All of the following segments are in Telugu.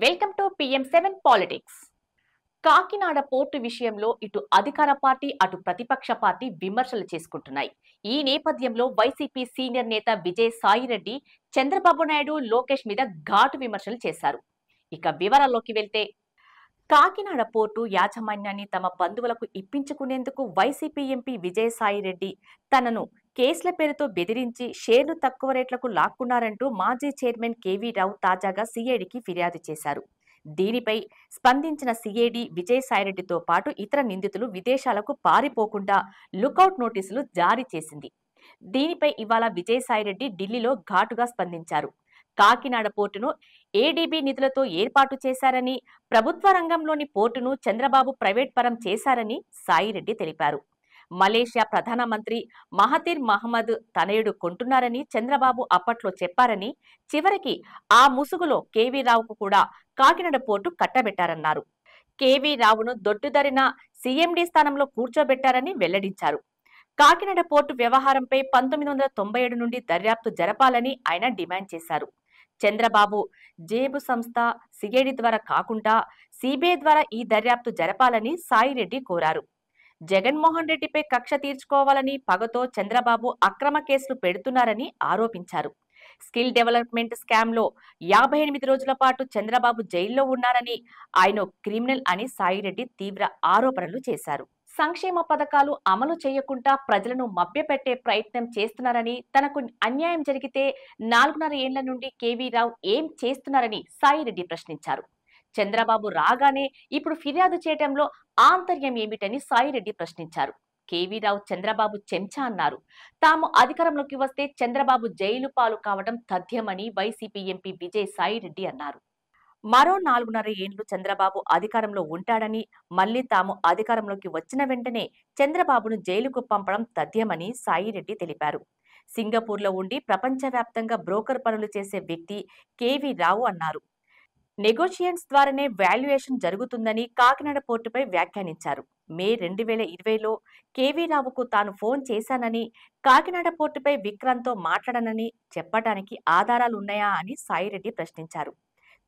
Welcome to PM7 politics. Kakinada port విషయంలో ఇటు అధికార పార్టీ అటు ప్రతిపక్ష పార్టీ విమర్శలు చేసుకుంటున్నాయి. ఈ నేపథ్యంలో వైసీపీ సీనియర్ నేత విజయ్ సాయిరెడ్డి చంద్రబాబు నాయుడు, లోకేష్ మీద ఘాటు విమర్శలు చేశారు. ఇక వివరాల్లోకి వెళ్తే, కాకినాడ పోర్టు యాజమాన్యాన్ని తమ బంధువులకు ఇప్పించుకునేందుకు వైసీపీ ఎంపీ విజయసాయిరెడ్డి తనను కేసుల పేరుతో బెదిరించి షేర్లు తక్కువ రేట్లకు లాక్కున్నారంటూ మాజీ చైర్మన్ కేవీ రావు తాజాగా సిఐడికి ఫిర్యాదు చేశారు. దీనిపై స్పందించిన సిఐడి విజయసాయిరెడ్డితో పాటు ఇతర నిందితులు విదేశాలకు పారిపోకుండా లుకౌట్ నోటీసులు జారీ చేసింది. దీనిపై ఇవాళ విజయసాయిరెడ్డి ఢిల్లీలో ఘాటుగా స్పందించారు. కాకినాడ పోర్టును ఏడీబీ నిధులతో ఏర్పాటు చేశారని, ప్రభుత్వ రంగంలోని పోర్టును చంద్రబాబు ప్రైవేట్ పరం చేశారని సాయిరెడ్డి తెలిపారు. మలేషియా ప్రధానమంత్రి మహతీర్ మహమ్మద్ తనయుడు కొంటున్నారని చంద్రబాబు అప్పట్లో చెప్పారని, చివరికి ఆ ముసుగులో కేవీ రావుకు కూడా కాకినాడ పోర్టు కట్టబెట్టారన్నారు. కేవీ రావును దొడ్డుదరిన సీఎండీ స్థానంలో కూర్చోబెట్టారని వెల్లడించారు. కాకినాడ పోర్టు వ్యవహారంపై 1997 నుండి దర్యాప్తు జరపాలని ఆయన డిమాండ్ చేశారు. చంద్రబాబు జేబు సంస్థ సిఐడి ద్వారా కాకుండా సిబిఐ ద్వారా ఈ దర్యాప్తు జరపాలని సాయిరెడ్డి కోరారు. జగన్మోహన్ రెడ్డిపై కక్ష తీర్చుకోవాలని పగతో చంద్రబాబు అక్రమ కేసులు పెడుతున్నారని ఆరోపించారు. స్కిల్ డెవలప్మెంట్ స్కామ్ లో 58 రోజుల పాటు చంద్రబాబు జైల్లో ఉన్నారని, ఆయన క్రిమినల్ అని సాయిరెడ్డి తీవ్ర ఆరోపణలు చేశారు. సంక్షేమ పథకాలు అమలు చేయకుండా ప్రజలను మభ్యపెట్టే ప్రయత్నం చేస్తున్నారని, తనకు అన్యాయం జరిగితే 4.5 ఏళ్ల నుండి కేవీ రావు ఏం చేస్తున్నారని సాయిరెడ్డి ప్రశ్నించారు. చంద్రబాబు రాగానే ఇప్పుడు ఫిర్యాదు చేయడంలో ఆంతర్యం ఏమిటని సాయిరెడ్డి ప్రశ్నించారు. కేవీ రావు చంద్రబాబు చెంచా అన్నారు. తాము అధికారంలోకి వస్తే చంద్రబాబు జైలు పాలు కావడం తథ్యమని వైసీపీ ఎంపీ విజయ్ సాయిరెడ్డి అన్నారు. మరో 4.5 ఏళ్లు చంద్రబాబు అధికారంలో ఉంటాడని, మళ్లీ తాము అధికారంలోకి వచ్చిన వెంటనే చంద్రబాబును జైలుకు పంపడం తథ్యమని సాయిరెడ్డి తెలిపారు. సింగపూర్లో ఉండి ప్రపంచవ్యాప్తంగా బ్రోకర్ పనులు చేసే వ్యక్తి కేవీ రావు అన్నారు. నెగోషియన్స్ ద్వారానే వాల్యుయేషన్ జరుగుతుందని కాకినాడ పోర్టుపై వ్యాఖ్యానించారు. మే 2020లో కేవీ రావుకు తాను ఫోన్ చేశానని, కాకినాడ పోర్టుపై విక్రాంత్తో మాట్లాడనని చెప్పడానికి ఆధారాలున్నాయా అని సాయిరెడ్డి ప్రశ్నించారు.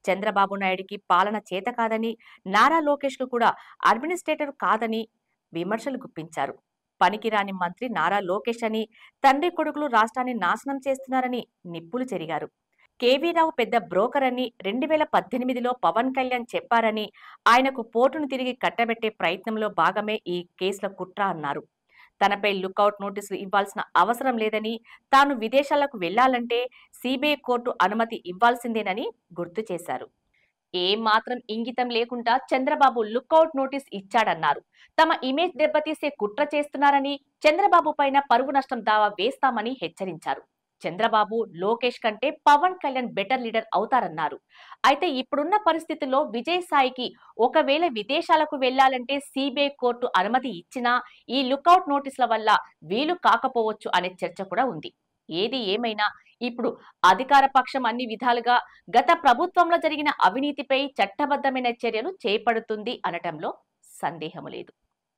చంద్రబాబు నాయుడికి పాలన చేత కాదని, నారా లోకేష్ కు కూడా అడ్మినిస్ట్రేటర్ కాదని విమర్శలు గుప్పించారు. పనికిరాని మంత్రి నారా లోకేష్ అని, తండ్రి కొడుకులు రాష్ట్రాన్ని నాశనం చేస్తున్నారని నిప్పులు చెరిగారు. కేవీ రావు పెద్ద బ్రోకర్ అని 2018లో పవన్ కళ్యాణ్ చెప్పారని, ఆయనకు పోర్టును తిరిగి కట్టబెట్టే ప్రయత్నంలో భాగమే ఈ కేసుల కుట్ర అన్నారు. తనపై లుకౌట్ నోటీసులు ఇవ్వాల్సిన అవసరం లేదని, తాను విదేశాలకు వెళ్లాలంటే సిబిఐ కోర్టు అనుమతి ఇవ్వాల్సిందేనని గుర్తు చేశారు. ఏమాత్రం ఇంగితం లేకుండా చంద్రబాబు లుకౌట్ నోటీస్ ఇచ్చాడన్నారు. తమ ఇమేజ్ దెబ్బతీసే కుట్ర చేస్తున్నారని, చంద్రబాబు పైన పరువు నష్టం దావా వేస్తామని హెచ్చరించారు. చంద్రబాబు, లోకేష్ కంటే పవన్ కళ్యాణ్ బెటర్ లీడర్ అవుతారన్నారు. అయితే ఇప్పుడున్న పరిస్థితుల్లో విజయసాయికి ఒకవేళ విదేశాలకు వెళ్లాలంటే సిబిఐ కోర్టు అనుమతి ఇచ్చినా ఈ లుకౌట్ నోటీసుల వల్ల వీలు కాకపోవచ్చు అనే చర్చ కూడా ఉంది. ఏది ఏమైనా ఇప్పుడు అధికార పక్షం అన్ని విధాలుగా గత ప్రభుత్వంలో జరిగిన అవినీతిపై చట్టబద్ధమైన చర్యలు చేపడుతుంది అనటంలో సందేహము లేదు.